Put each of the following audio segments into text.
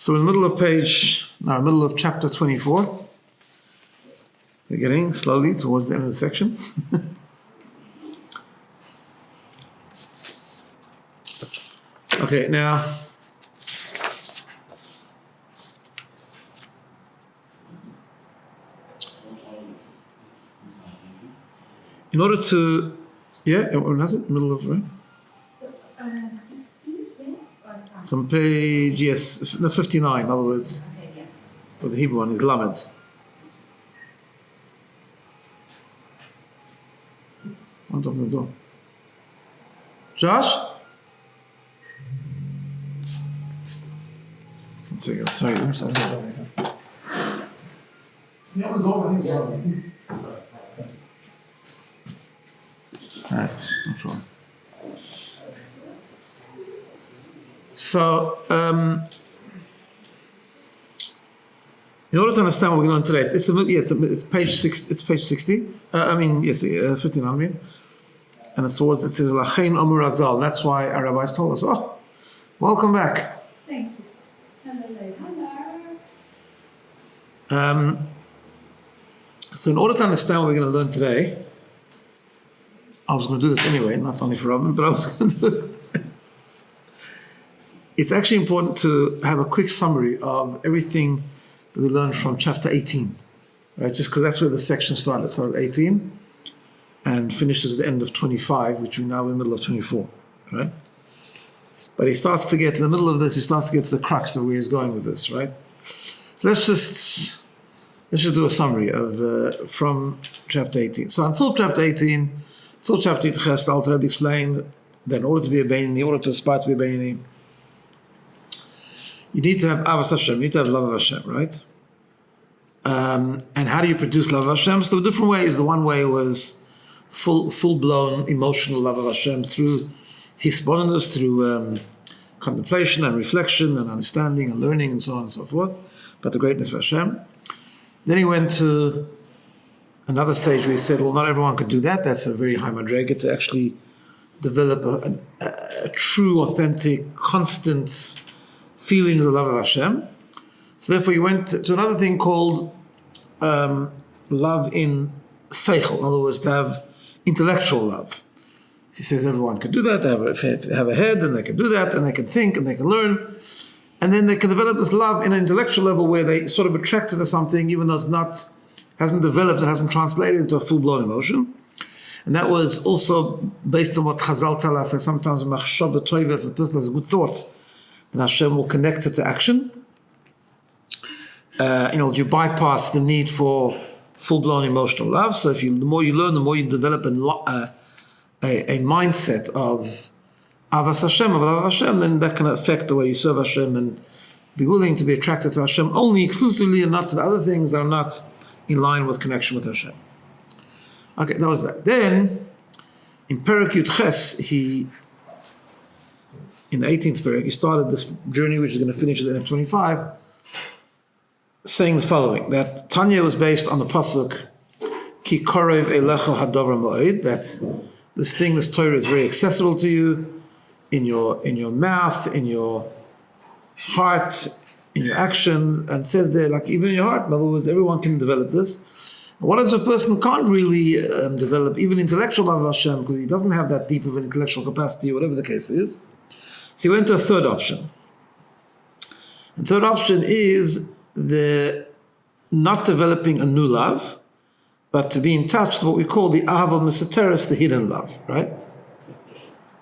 So in the middle of chapter 24. We're getting slowly towards the end of the section. Okay, now in order to, when was it? Middle of, right? So, 60, yes? So on page, 59, in other words. Okay, yeah. But the Hebrew one is Lamed. Don't open the door. Josh? One second, sorry. I'm sorry. Yeah, the door. Alright, no problem. So, in order to understand what we're going to learn today, it's page 6. It's page 60. 59. I mean, and it's towards it says Lachein Omer Azal. That's why our rabbis told us, "Oh, welcome back." Thank you. Hello. So, in order to understand what we're going to learn today, I was going to do this anyway, not only for Rabbi, but I was going to do it. It's actually important to have a quick summary of everything that we learned from chapter 18, right? Just because that's where the section started. It started 18 and finishes at the end of 25, which we're now in the middle of 24, right? But he starts to get, in the middle of this, he starts to get to the crux of where he's going with this, right? Let's just do a summary of from chapter 18. So until chapter 18, until chapter 18, the Alter Rebbe explained that in order to be a BINA, in order to aspire to be a BINA, you need to have Avas Hashem, you need to have love of Hashem, right? And how do you produce love of Hashem? So there were different ways. The one way was full-blown emotional love of Hashem through hisbonenus, through contemplation and reflection and understanding and learning and so on and so forth, but the greatness of Hashem. Then he went to another stage where he said, well, not everyone could do that. That's a very high madrega to actually develop a true, authentic, constant feelings of love of Hashem. So therefore he went to another thing called love in seichel. In other words, to have intellectual love. He says everyone can do that. They have a head and they can do that and they can think and they can learn. And then they can develop this love in an intellectual level where they sort of attracted to something even though hasn't developed and hasn't been translated into a full-blown emotion. And that was also based on what Chazal tell us, that sometimes machshava toiva, if a person has a good thought, and Hashem will connect it to action. You bypass the need for full-blown emotional love. So the more you learn, the more you develop a mindset of Avas Hashem, of love of Hashem, then that can affect the way you serve Hashem and be willing to be attracted to Hashem only exclusively and not to the other things that are not in line with connection with Hashem. Okay, that was that. Then, in Perek Yud Ches, in the 18th Perek, he started this journey which is going to finish at the end of 25, saying the following, that Tanya was based on the pasuk, Ki korev elecha hadover moed, that this Torah is very accessible to you, in your mouth, in your heart, in your actions, and says there, like even in your heart, in other words, everyone can develop this. What if a person can't really develop even intellectual love of Hashem because he doesn't have that deep of an intellectual capacity, whatever the case is? So he went to a third option. The third option is the not developing a new love, but to be in touch with what we call the ahava mesoteres, the hidden love, right?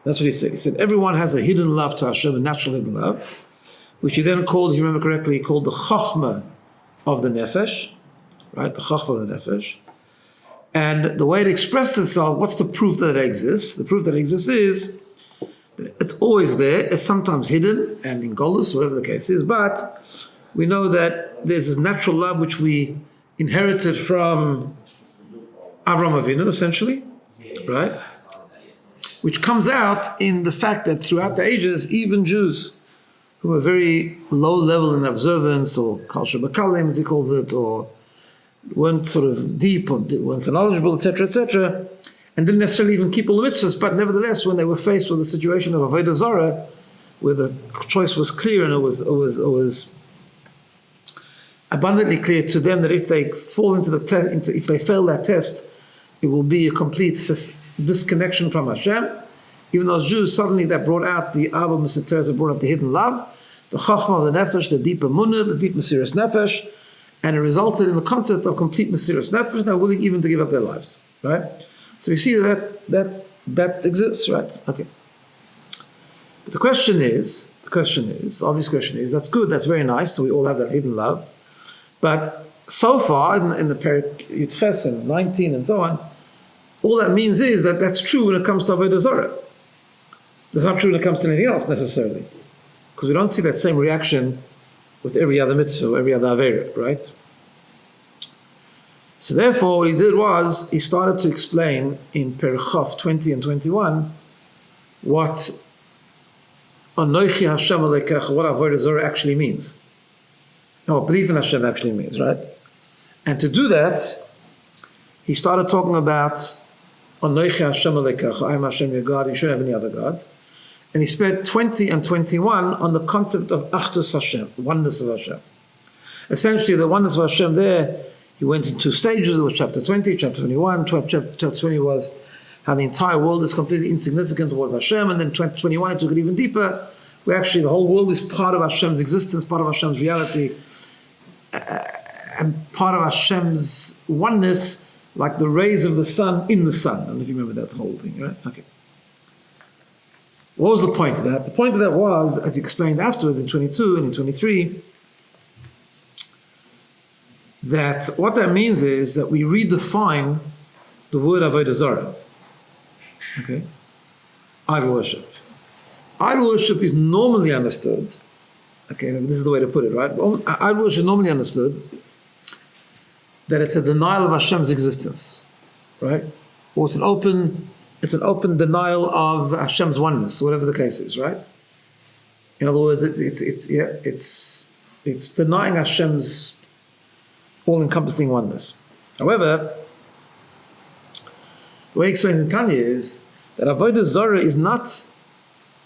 That's what he said. He said everyone has a hidden love to Hashem, a natural hidden love, which he then called, if you remember correctly, he called the chachma of the nefesh, right? The chachma of the nefesh. And the way it expresses itself, what's the proof that it exists? The proof that it exists is that it's always there. It's sometimes hidden and in golus, whatever the case is, but we know that there's this natural love which we inherited from Avram Avinu, essentially, right? Which comes out in the fact that throughout the ages, even Jews who were very low level in observance, or kal shebakalim as he calls it, or weren't sort of deep, or weren't so knowledgeable, etc., and didn't necessarily even keep all the mitzvahs, but nevertheless, when they were faced with a situation of avodah zarah, where the choice was clear and it was abundantly clear to them that if they fall into the test, if they fail that test, it will be a complete disconnection from Hashem. Even those Jews, suddenly that brought out the Abba Meseteres, that brought out the hidden love, the Chachma of the Nefesh, the deep Emunah, the deep Mesiras Nefesh, and it resulted in the concept of complete Mesiras Nefesh. They're willing even to give up their lives, right? So you see that exists, right? Okay. But the question is, the obvious question is, that's good, that's very nice, so we all have that hidden love. But so far, in the Perek Yudches and 19 and so on, all that means is that that's true when it comes to Avodah Zarah. That's not true when it comes to anything else necessarily. Because we don't see that same reaction with every other mitzvah, every other Aveirah, right? So therefore, what he did was, he started to explain in Perek Chof 20 and 21 what Anochi Hashem Alekecha, what Avodah Zarah actually means. No, belief in Hashem actually means, right? And to do that, he started talking about Anochi Hashem Alekecha, I am Hashem your God, you shouldn't have any other gods. And he spent 20 and 21 on the concept of Achdus Hashem, oneness of Hashem. Essentially, the oneness of Hashem there, he went in two stages. There was chapter 20, chapter 21. Chapter 20 was how the entire world is completely insignificant towards Hashem, and then 21 he took it even deeper, where actually the whole world is part of Hashem's existence, part of Hashem's reality, and part of Hashem's oneness, like the rays of the sun in the sun. I don't know if you remember that whole thing, right? Okay. What was the point of that? The point of that was, as he explained afterwards in 22 and in 23, that what that means is that we redefine the word Avodah Zarah. Okay? Idol worship. Idol worship is normally understood, okay, this is the way to put it, right? Idol worship is normally understood that it's a denial of Hashem's existence, right? Or it's an open denial of Hashem's oneness, whatever the case is, right? In other words, it's denying Hashem's all-encompassing oneness. However, the way he explains in Tanya is that Avodah Zarah is not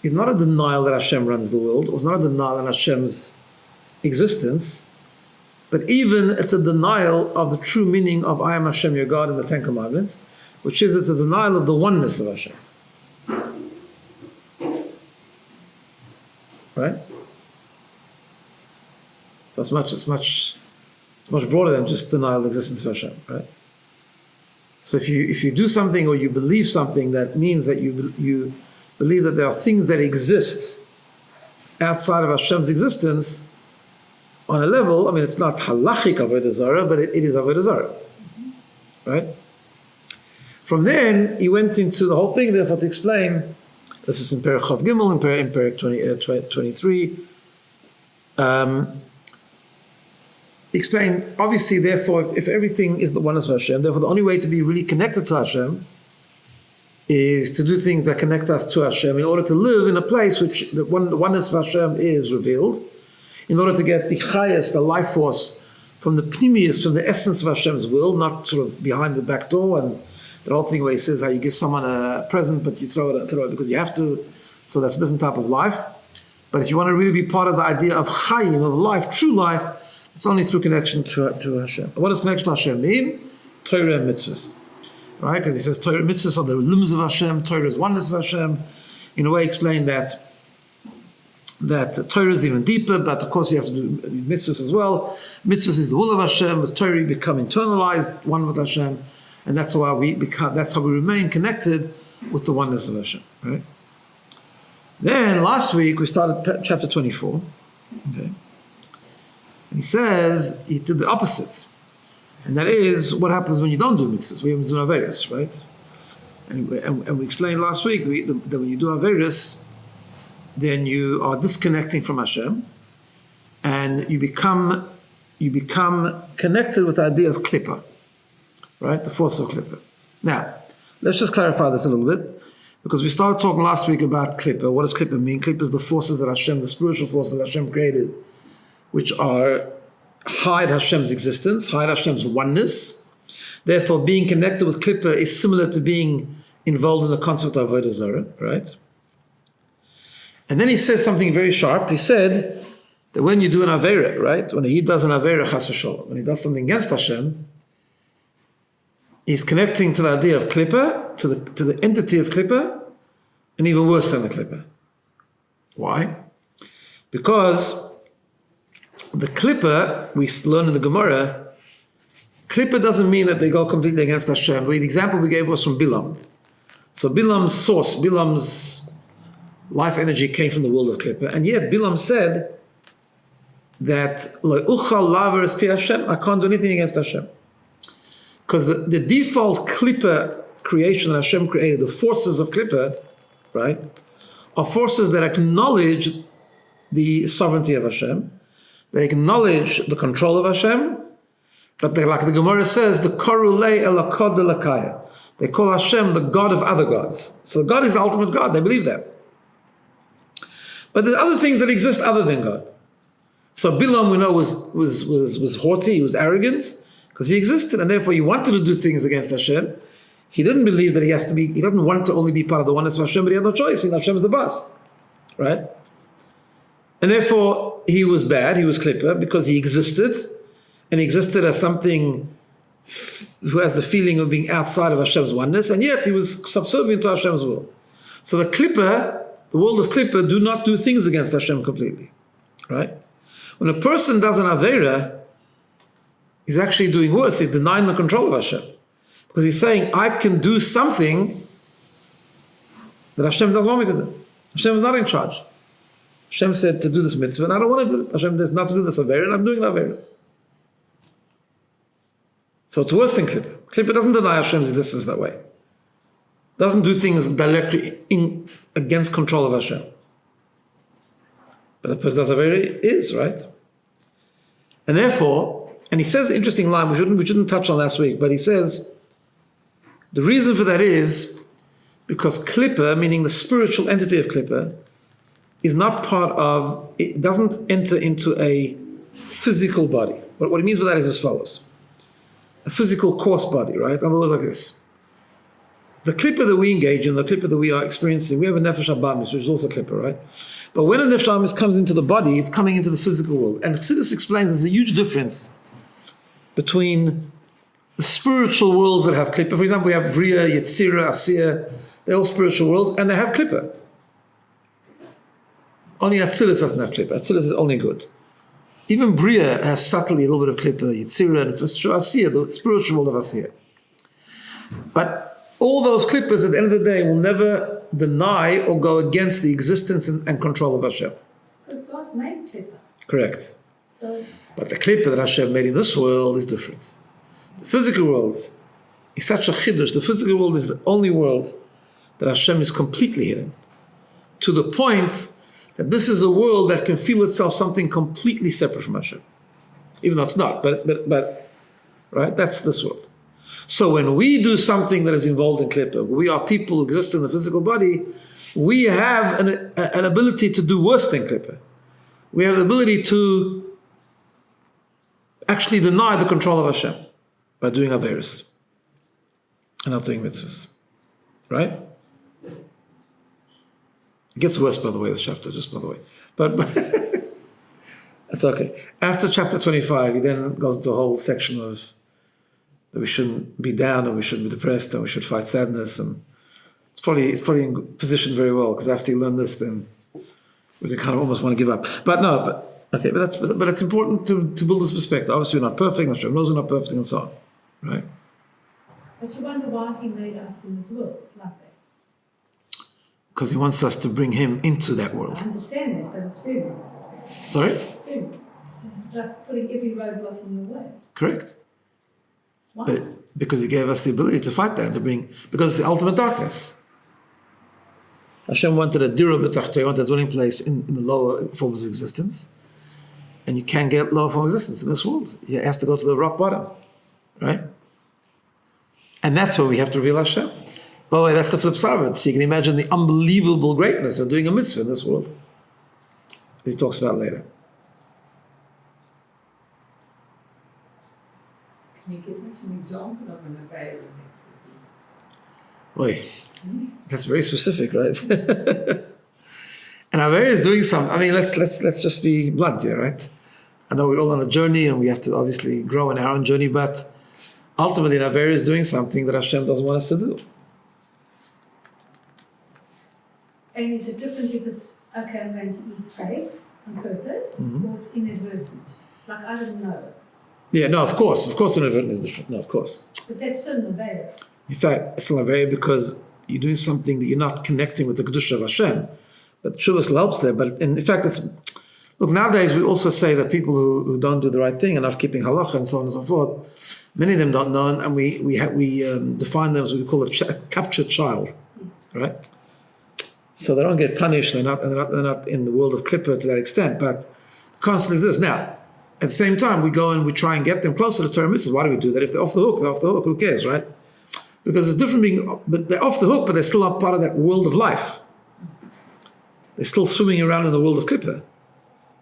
a denial that Hashem runs the world, or it's not a denial of Hashem's existence, but even it's a denial of the true meaning of I am Hashem your God in the Ten Commandments, which is it's a denial of the oneness of Hashem. Right? So it's much broader than just denial of the existence of Hashem, right? So if you do something or you believe something, that means that you believe that there are things that exist outside of Hashem's existence on a level, I mean, it's not halachic Avodah Zarah, but it is Avodah Zarah, right? From then, he went into the whole thing, therefore, to explain, this is in Perek Chof Gimel, in Perek 23, he explained, obviously, therefore, if everything is the oneness of Hashem, therefore the only way to be really connected to Hashem is to do things that connect us to Hashem in order to live in a place which the oneness of Hashem is revealed, in order to get the highest, the life force from the pnimius, from the essence of Hashem's will, not sort of behind the back door, and the whole thing where he says how you give someone a present but you throw it because you have to, so that's a different type of life. But if you want to really be part of the idea of chayim, of life, true life, it's only through connection to Hashem. What does connection to Hashem mean? Torah and mitzvahs. Right? Because he says Torah and mitzvahs are the limbs of Hashem, Torah is oneness of Hashem. In a way, explain that Torah is even deeper, but of course you have to do mitzvahs as well. Mitzvahs is the will of Hashem. With Torah, you become internalized, one with Hashem, and that's why that's how we remain connected with the oneness of Hashem. Right? Then last week we started chapter 24. Okay. And he says he did the opposite, and that is what happens when you don't do mitzvahs. We have to do averos, right? And we explained last week that when you do averos, then you are disconnecting from Hashem, and you become connected with the idea of klippa, right? The force of klippa. Now, let's just clarify this a little bit, because we started talking last week about klippa. What does klippa mean? Klippa is the forces that Hashem, the spiritual forces that Hashem created, which hide Hashem's existence, hide Hashem's oneness. Therefore, being connected with klippa is similar to being involved in the concept of Avodah Zarah, right? And then he said something very sharp. He said that when you do an Avera, right? When he does an Avera, Chas v'sholom, when he does something against Hashem, he's connecting to the idea of Klippa, to the entity of Klippa, and even worse than the Klippa. Why? Because the Klippa, we learn in the Gemara, Klippa doesn't mean that they go completely against Hashem. The example we gave was from Bilam. So Bilam's source, Bilam's life energy came from the world of Klippa, and yet Bilam said that I can't do anything against Hashem. Because the default Klippa creation that Hashem created, the forces of Klippa, right, are forces that acknowledge the sovereignty of Hashem. They acknowledge the control of Hashem, but they, like the Gemara says, the korulei elakod elakaya. They call Hashem the God of other gods. So God is the ultimate God. They believe that. But there's other things that exist other than God. So Bilam, we know, was haughty, he was arrogant, because he existed, and therefore he wanted to do things against Hashem. He didn't believe that he doesn't want to only be part of the oneness of Hashem, but he had no choice. Hashem is the boss, right? And therefore he was bad, he was Klippa, because he existed, and he existed as something who has the feeling of being outside of Hashem's oneness, and yet he was subservient to Hashem's will. So the Klippa, the world of Klippa, do not do things against Hashem completely, right? When a person does an Avera, he's actually doing worse. He's denying the control of Hashem. Because he's saying, I can do something that Hashem doesn't want me to do. Hashem is not in charge. Hashem said to do this mitzvah, and I don't want to do it. Hashem says not to do this Avera, and I'm doing the Avera. So it's worse than Klippa. Klippa doesn't deny Hashem's existence that way. Doesn't do things directly against control of Hashem. But the person does Avera is, right? And therefore, and he says an interesting line we shouldn't touch on last week, but he says, the reason for that is because Klippa, meaning the spiritual entity of Klippa, is not part of, it doesn't enter into a physical body. What he means by that is as follows. A physical coarse body, right? In other words, like this. The Klippa that we engage in, the Klippa that we are experiencing, we have a Nefesh Abamis, which is also Klippa, right? But when a Nefesh Abamis comes into the body, it's coming into the physical world. And Chassidus explains there's a huge difference between the spiritual worlds that have Klippa. For example, we have Bria, Yetzirah, Asiyah, they're all spiritual worlds, and they have Klippa. Only Atzilus doesn't have Klippa. Atzilus is only good. Even Bria has subtly a little bit of Klippa, Yetzirah, and for sure Asiyah, the spiritual world of Asiyah. But all those Klippas at the end of the day will never deny or go against the existence and control of Hashem. Because God made Klippa. Correct. So, but the Klippa that Hashem made in this world is different. The physical world is such a chiddush. The physical world is the only world that Hashem is completely hidden. To the point that this is a world that can feel itself something completely separate from Hashem. Even though it's not, but right? That's this world. So when we do something that is involved in Klippa, we are people who exist in the physical body, we have an ability to do worse than Klippa. We have the ability to actually deny the control of Hashem by doing Averis and not doing mitzvahs. Right? It gets worse, by the way, this chapter, just by the way. But that's okay. After chapter 25, he then goes into a whole section of that we shouldn't be down and we shouldn't be depressed and we should fight sadness, and it's probably in position very well, because after you learn this, then we can kind of almost want to give up. But it's important to build this perspective. Obviously, we're not perfect. Hashem knows we're not perfect, and so on, right? but you wonder why He made us in this world, like that. Because He wants us to bring Him into that world. I understand that, but it's food. Sorry? Food. It's like putting every roadblock in your way. Correct. Why? But because He gave us the ability to fight that, because it's the ultimate darkness. Hashem wanted a dira b'tachtei, wanted a dwelling place in the lower forms of existence. And you can't get lower form of existence in this world. He has to go to the rock bottom. Right? And that's where we have to reveal Hashem. By the way, that's the flip side of it. So you can imagine the unbelievable greatness of doing a mitzvah in this world. He talks about later. Can you give us an example of an Avera? Wait, that's very specific, right? An And Avera is doing something. I mean, let's just be blunt here, right? I know we're all on a journey and we have to obviously grow in our own journey, but ultimately Avera is doing something that Hashem doesn't want us to do. And is it different if it's, okay, I'm going to eat treif on purpose, or it's inadvertent? Like, I don't know. Yeah, no, of course inadvertent is different. No, of course. But that's still an Avera. In fact, it's not Avera because you're doing something that you're not connecting with the Kedusha of Hashem. But Shuvah still helps there. But in fact, look, nowadays we also say that people who don't do the right thing and not keeping halacha and so on and so forth, many of them don't know, and we define them as what we call a captured child, right? So they don't get punished. They're not in the world of Klippa to that extent, but constantly exists. Now, at the same time, we go and we try and get them closer to Torah mitzvahs. Why do we do that? If they're off the hook, they're off the hook. Who cares, right? Because it's different but they're off the hook, but they're still not part of that world of life. They're still swimming around in the world of Klippa.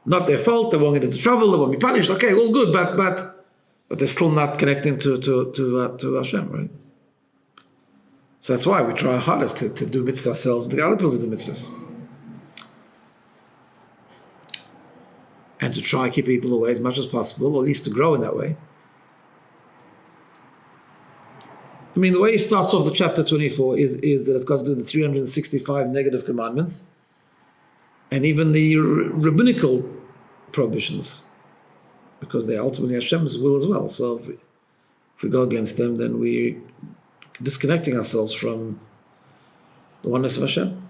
Not their fault. They won't get into trouble. They won't be punished. Okay, all good, but they're still not connecting to Hashem, right? So that's why we try our hardest to do mitzvahs ourselves, to get other people to do mitzvahs. And to try and keep people away as much as possible, or at least to grow in that way. I mean, the way he starts off the chapter 24 is that it's got to do with the 365 negative commandments, and even the rabbinical prohibitions, because they're ultimately Hashem's will as well. So if we go against them, then we're disconnecting ourselves from the oneness of Hashem.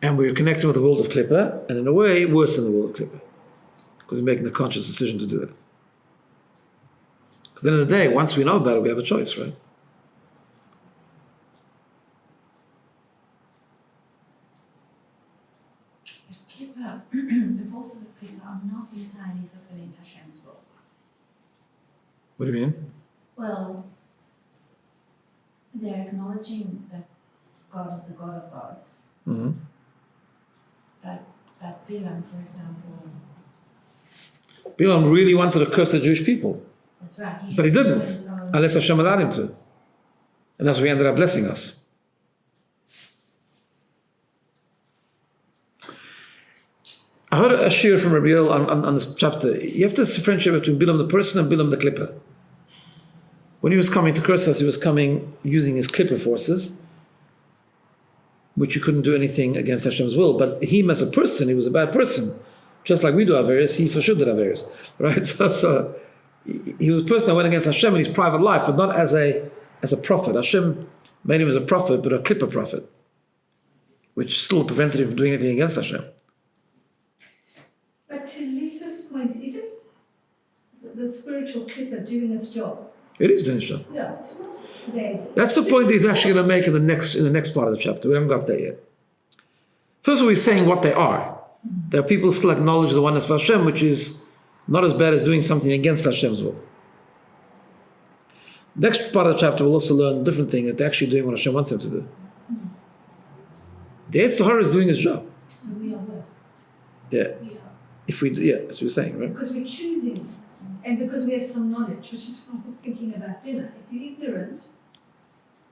And we're connecting with the world of Klippa, and in a way, worse than the world of Klippa, because we're making a conscious decision to do that. Because at the end of the day, once we know about it, we have a choice, right? Klippa, the forces of Klippa are not entirely fulfilling Hashem's will. What do you mean? Well, they're acknowledging that God is the God of gods. Mm-hmm. But Bilam, for example, Bilam really wanted to curse the Jewish people, that's right. but he didn't, unless Hashem allowed him to. And that's why he ended up blessing us. I heard a shir from Rabbi on this chapter. You have to differentiate between Bilam the person and Bilam the Klippa. When he was coming to curse us, he was coming using his Klippa forces, which you couldn't do anything against Hashem's will. But him as a person, he was a bad person. Just like we do Averis, he for sure did Averis. Right? So he was a person that went against Hashem in his private life, but not as a prophet. Hashem made him as a prophet, but a Klippa prophet, which still prevented him from doing anything against Hashem. But to Lisa's point, is it the spiritual Klippa doing its job? It is doing its job. Yeah, it's not bad. That's the point he's actually going to make in the next part of the chapter. We haven't got there yet. First of all, he's saying what they are. There are people who still acknowledge the oneness of Hashem, which is not as bad as doing something against Hashem's will. Next part of the chapter, we'll also learn a different thing, that they're actually doing what Hashem wants them to do. The Yetzer Hara is doing his job. So we are worse. Yeah. We are. If we do, yeah, that's what we're saying, right? Because we're choosing, and because we have some knowledge, which is what I was thinking about BINA. If you're ignorant,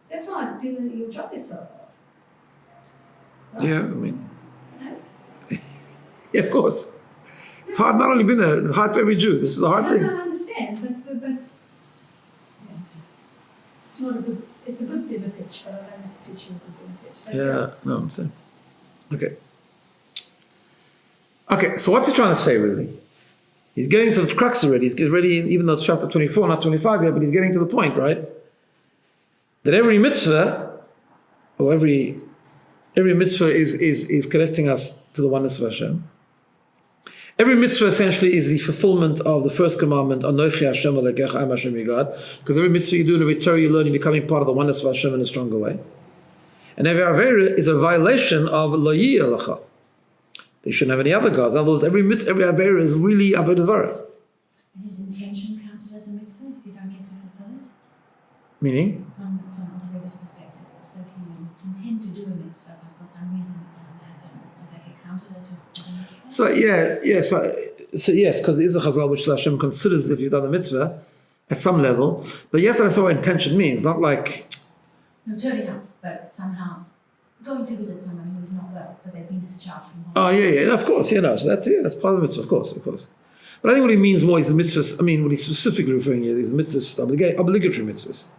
that's why BINA, your job is so hard. Right? Yeah, I mean, No? yeah, of course. It's hard not only BINA, it's hard for every Jew. This is a hard I thing. understand, but yeah. It's not a good, it's a good BINA pitch, but I don't have to pitch you a good BINA pitch. But Yeah, no, I'm saying. Okay. Okay, so what's he trying to say, really? He's getting to the crux already. He's already, even though it's chapter 24, not 25 yet, but he's getting to the point, right? That every mitzvah, or every mitzvah is connecting us to the oneness of Hashem. Every mitzvah essentially is the fulfillment of the first commandment, Anochi Hashem Elokecha, I am Hashem your God. Because every mitzvah you do, every Torah you learn, you're becoming part of the oneness of Hashem in a stronger way. And every Avera is a violation of Lo Yi Elecha. They shouldn't have any other gods. In other words, every Avera is really Avodah Zarah. And is intention counted as a mitzvah if you don't get to fulfill it? Meaning? From the Rebbe's perspective. So if you intend to do a mitzvah, but for some reason it doesn't happen, does that get counted as a mitzvah? So yes, because there is a chazal which Hashem considers if you've done the mitzvah, at some level, but you have to understand what intention means, not like, No, turning up, but somehow going to visit someone who is not well because they've been discharged from oh hospital. yeah, of course, so that's part of the mitzvah, of course. But I think what he means more is the mitzvahs, what he's specifically referring here is the mitzvahs, obligatory mitzvahs,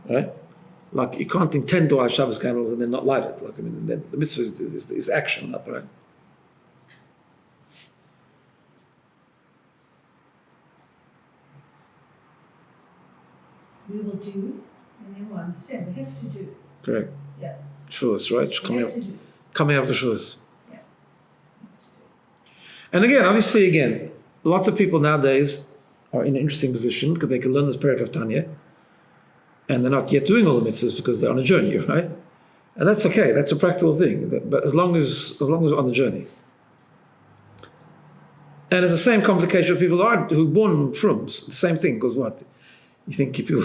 right? Like you can't intend to light Shabbos candles and then not light it. Then the mitzvah is action, not right? We will do, and then we'll understand. We have to do. Correct. Yeah. Shavuos, right? We have to do. Coming after Shavuos. Yeah. And again, lots of people nowadays are in an interesting position because they can learn this parak of Tanya, and they're not yet doing all the mitzvahs because they're on a journey, right? And that's okay. That's a practical thing. But as long as we're on the journey, and it's the same complication of people who are born frums. The same thing. Because what you think people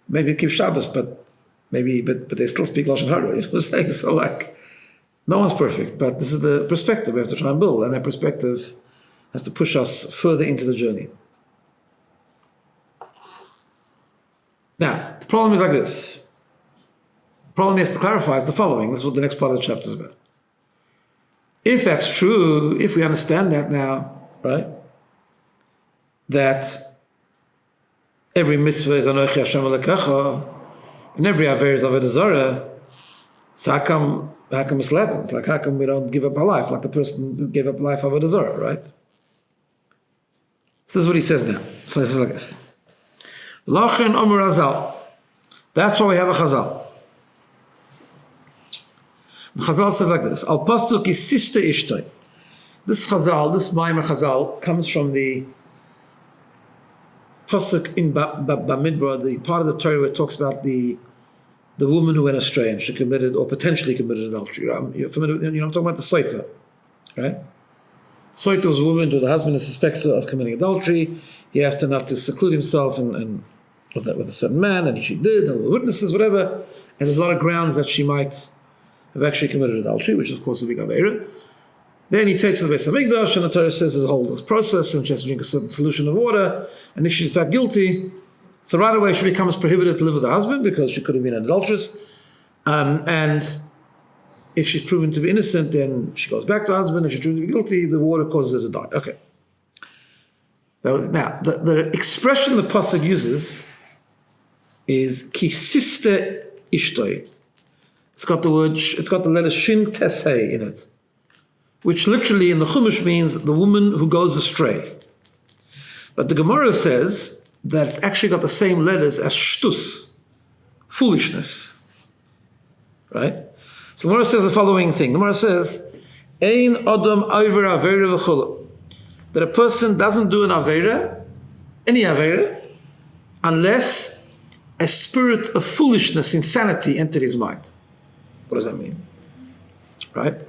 maybe keep Shabbos, but they still speak lashon hara. You know what I'm saying? So like, no one's perfect, but this is the perspective we have to try and build, and that perspective has to push us further into the journey. Now, the problem is like this. The problem he has to clarify is the following. This is what the next part of the chapter is about. If that's true, if we understand that now, right, that every mitzvah is Anochi Hashem Elokecha, and every aver is Avodah Zarah, so how come it's 11? It's like, how come we don't give up our life like the person who gave up life Avodah Zarah, right? So this is what he says now. So this is like this. Lachin Omer Hazal. That's why we have a Chazal. The Chazal says like this: Al pasuk is sister ishtoi. This Chazal, this Maimer Chazal, comes from the pasuk in Bamidbar, the part of the Torah where it talks about the woman who went astray and she committed or potentially committed adultery. You're familiar with, I'm talking about the Soita, right? Soita was a woman who the husband suspects her of committing adultery. He asked her not to seclude himself and with a certain man, and she did, and there were witnesses, whatever. And there's a lot of grounds that she might have actually committed adultery, which of course is a big avera. Then he takes her to the Beis Hamikdash, and the Torah says there's a whole process, and she has to drink a certain solution of water. And if she's found guilty, so right away she becomes prohibited to live with her husband because she could have been an adulteress. And if she's proven to be innocent, then she goes back to her husband. If she's proven to be guilty, the water causes her to die. Okay. Now, the expression the pasuk uses is ki sister ishtoi. It's got the letter shin tes hey in it, which literally in the Chumash means the woman who goes astray. But the Gemara says that it's actually got the same letters as shtus, foolishness. Right? So the Gemara says the following thing. The Gemara says, Ein Adam Over Avera V'chula. That a person doesn't do an Avera, any Avera, unless a spirit of foolishness, insanity entered his mind. What does that mean? Right? It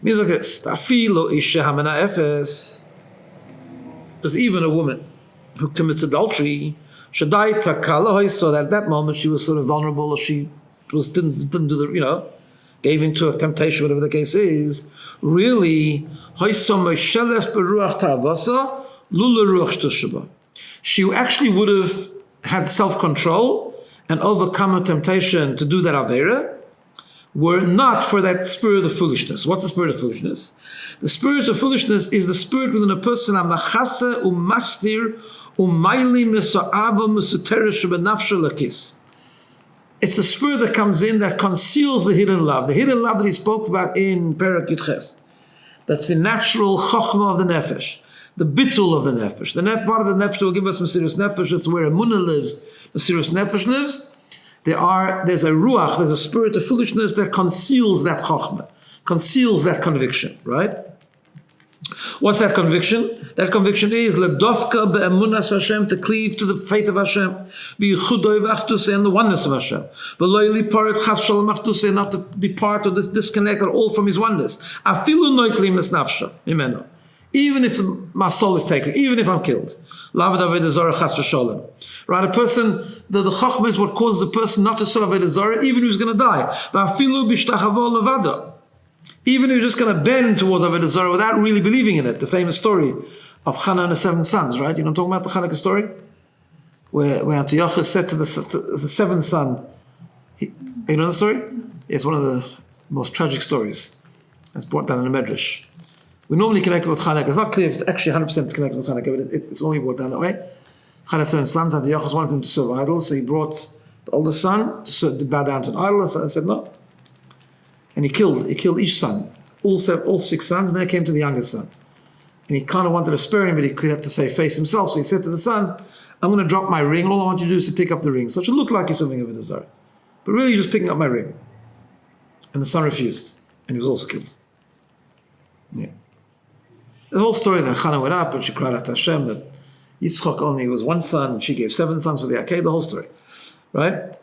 means like this. Because even a woman who commits adultery, so that at that moment she was sort of vulnerable, or she didn't do the, gave into a temptation, whatever the case is, really, she actually would have had self-control and overcome a temptation to do that Avera, were not for that spirit of foolishness. What's the spirit of foolishness? The spirit of foolishness is the spirit within a person, it's the spirit that comes in that conceals the hidden love. The hidden love that he spoke about in Perak Yudches. That's the natural chokhmah of the nefesh. The bittul of the nefesh. The part of the nefesh that will give us Mesiras Nefesh. That's where Emunah lives. Mesiras Nefesh lives. There's a ruach, there's a spirit of foolishness that conceals that chokhmah, conceals that conviction, right? What's that conviction? That conviction is ledofka be'emunas Hashem, to cleave to the faith of Hashem, v'yichudoi v'achdusei, and the oneness of Hashem, v'loyli paret chas shalom achdusei, not to depart or disconnect at all from His oneness. Afilu noiklim es nafsha imeno. Even if my soul is taken, even if I'm killed. Right, a person, the chachma is what causes a person not to serve Avodah Zarah, even if he's going to die. Even if he's just going to bend towards Avodah Zarah without really believing in it. The famous story of Hannah and her 7 sons, right? You know what I'm talking about, the Hanukkah story? where Antiochus said to the seventh son, you know the story? It's one of the most tragic stories. It's brought down in the Medrash. We normally connect it with Chanukah. It's not clear if it's actually 100% connected with Chanukah, but it's only brought down that way. Chanukah's seven sons, Antiochus wanted them to serve idols, so he brought the oldest son to bow down to an idol, and said no. And he killed each son, all six sons, and then it came to the youngest son. And he kind of wanted to spare him, but he could have to say face himself. So he said to the son, I'm going to drop my ring. All I want you to do is to pick up the ring. So it should look like you're serving Avodah Zarah. But really, you're just picking up my ring. And the son refused. And he was also killed. Yeah. The whole story that Hannah went up and she cried out to Hashem that Yitzchak only was one son and she gave 7 sons for the Akeh, the whole story. Right?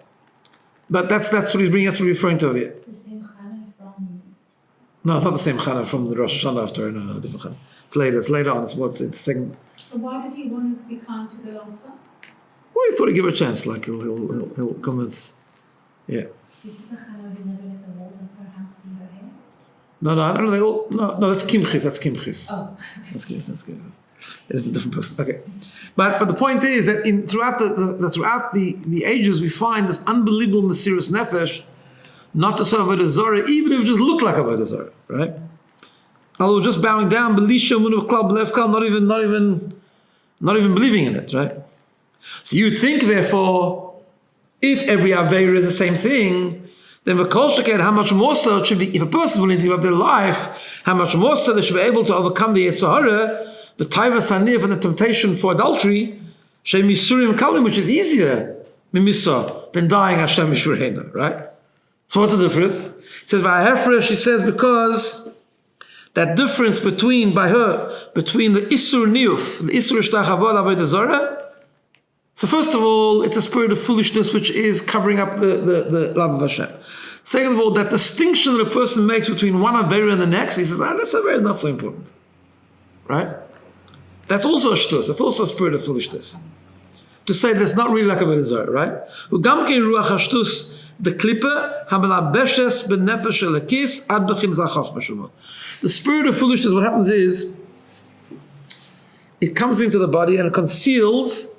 But that's what he's bringing, that's what he's referring to over here. The same Chana from... No, it's not the same Chana from the Rosh Hashanah after, no, different Chana. It's later on, it's the second. But why did he want to be kind to the also? Well, he thought he'd give her a chance, like he'll come and, yeah. This is the Chana who never let the walls of her house see her hair? No, I don't think, no, that's Kimchis. Oh. That's Kimchis. It's a different person. Okay. But the point is that throughout the ages, we find this unbelievable Mesiras Nefesh not to serve Avodah Zarah, even if it just looked like Avodah Zarah, right? Although just bowing down, not even believing in it, right? So you'd think, therefore, if every Aveira is the same thing, then how much more so it should be, if a person is willing to give up their life, how much more so they should be able to overcome the Yetzer Hara, the Taiva Sanir, and the temptation for adultery, Shem Yisurim Kalim, which is easier than dying Hashem Yishurehena, right? So what's the difference? It says, she says, because that difference between the Isur Niyuf, the Isur Ishtachavah Avodah Zarah. So first of all, it's a spirit of foolishness which is covering up the love of Hashem. Second of all, that distinction that a person makes between one Aveira and the next, he says, that's Aveira, not so important. Right? That's also a shtus, that's also a spirit of foolishness. To say that's not really like Avodah Zarah, right? Ugamke ruach hashtus the klipa hamelabeshes benefesh elakis ad bechin zachach b'shuvah. The spirit of foolishness, what happens is, it comes into the body and it conceals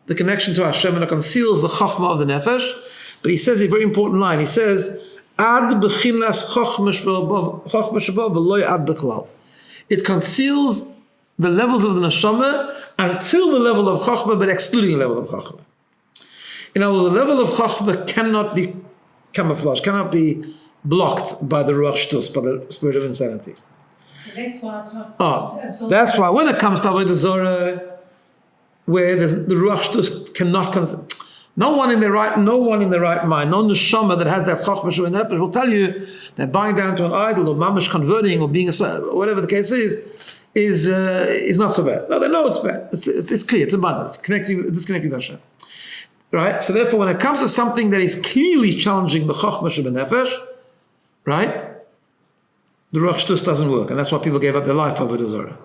the connection to Hashem and it conceals the chachma of the nefesh. But he says a very important line. He says, ad bechinas chachma sheba v'loy ad bechlal. It conceals the levels of the neshama until the level of chachma, but excluding the level of chachma. In other words, the level of chachma cannot be camouflaged, cannot be blocked by the ruach shtus, by the spirit of insanity. That's why it's not. That's why when it comes to Avodah Zarah, where the ruach shtus cannot, no one in their right mind, no neshama that has that chachma sheva nefesh will tell you that bowing down to an idol or mamash converting or being or whatever the case is not so bad. No, they know it's bad. It's clear. It's abundant. It's disconnecting with Hashem. Right? So therefore, when it comes to something that is clearly challenging the chachma sheba nefesh, right? The ruach shtus doesn't work, and that's why people gave up their life for Avodah Zarah.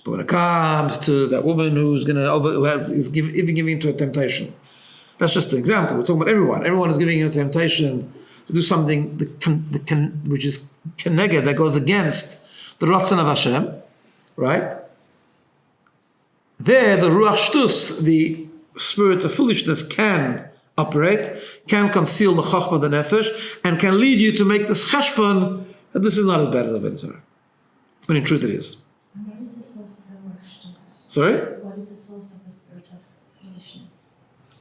But when it comes to that woman who's even giving to a temptation, that's just an example. We're talking about everyone. Everyone is giving you a temptation to do something which is keneged, that goes against the ratzon of Hashem, right? There, the ruach shtus, the spirit of foolishness, can operate, can conceal the chachma of the nefesh, and can lead you to make this cheshbon that this is not as bad as Avodah Zarah. When in truth it is. And what is the source of the ruach shtus? Sorry? What is the source of the spirit of foolishness?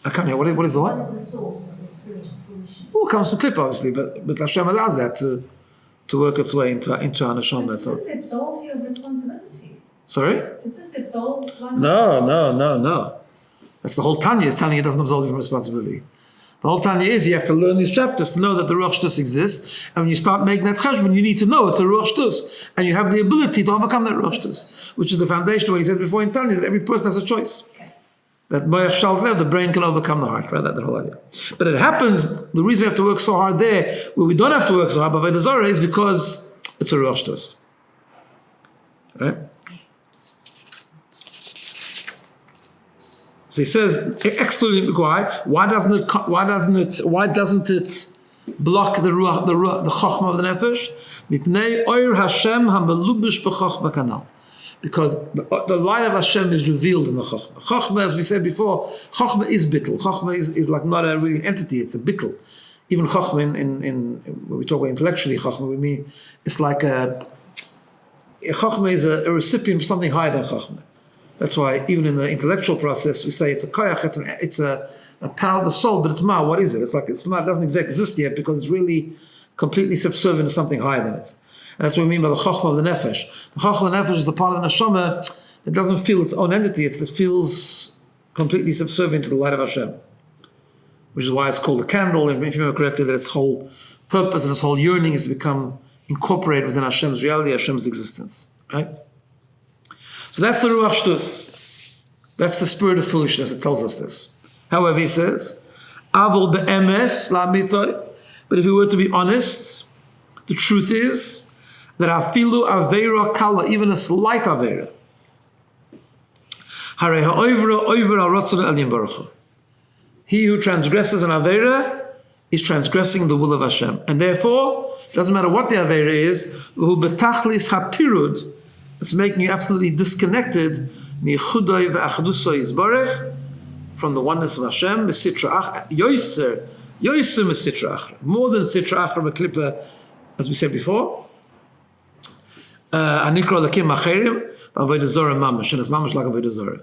I can't hear. What is the what? What is the source of the spirit of foolishness? Well, it comes from clip, obviously, but Hashem allows that to work its way into our neshama. Does this absolve you of responsibility? Sorry? Does this absolve one? No. That's the whole Tanya is telling you it doesn't absolve you from responsibility. The whole Tanya is you have to learn these chapters to know that the ruach shtus exists, and when you start making that cheshbon, you need to know it's a ruach shtus, and you have the ability to overcome that ruach shtus, which is the foundation of what he said before in Tanya, that every person has a choice. Okay. That moyach shal lev, the brain can overcome the heart, right? That whole idea. But it happens, the reason we have to work so hard there, where we don't have to work so hard by Avodah Zarah, is because it's a ruach shtus. Right? So he says, excluding why? Why doesn't it block the chachma of the nefesh? Mipnei oir Hashem hamelubish b'chachma kanal. Because the light of Hashem is revealed in the Chokhmah. Chokhmah, as we said before, Chokhmah is bittul. Chokhmah is like not a really entity, it's a bittul. Even Chokhmah, in when we talk about intellectually Chokhmah, we mean it's like a Chokhmah is a recipient of something higher than Chokhmah. That's why even in the intellectual process, we say it's a koyach, it's a power of the soul, but it's ma, what is it? It's like, it's not, it doesn't exactly exist yet because it's really completely subservient to something higher than it. And that's what we mean by the chokhmah of the nefesh. The chokhmah of the nefesh is the part of the neshama that doesn't feel its own entity, it feels completely subservient to the light of Hashem. Which is why it's called a candle, and if you remember correctly, that its whole purpose and its whole yearning is to become incorporated within Hashem's reality, Hashem's existence. Right? So that's the Ruach Shtus. That's the spirit of foolishness that tells us this. However, he says, Avol be'emes la mitzvah. But if we were to be honest, the truth is that afilu aveira kala, even a slight aveira, harei ha'oivra oivra rotzon elyon baruch hu. He who transgresses an aveira is transgressing the will of Hashem, and therefore it doesn't matter what the aveira is. Who betachlis hapirud, it's making you absolutely disconnected mi'chudoi ve'achduso yizbarech, from the oneness of Hashem, Mesitra Yoiser Mesitra Achra, more than Sitra Achra Klippa, as we said before. Anikra Lakim Acherim, Avodah Zorah Mamash, and it's Mamash like Avodah Zorah.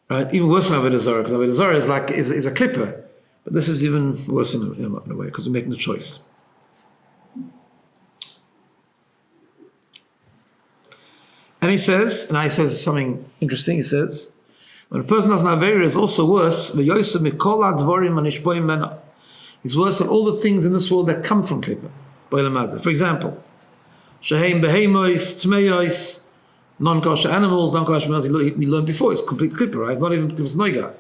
Right? Even worse than Avodah Zorah, because Avodah Zorah is a Klippa, but this is even worse in a way, because we're making the choice. And he says something interesting, he says, when a person does an Aveira, is also worse. He's worse than all the things in this world that come from Klippa. For example, Sheheim Behemois, Tmeyois, non-kosher animals, non-kosher animals, we learned before, it's complete Klippa, right? It's not even Klippa's Noiga.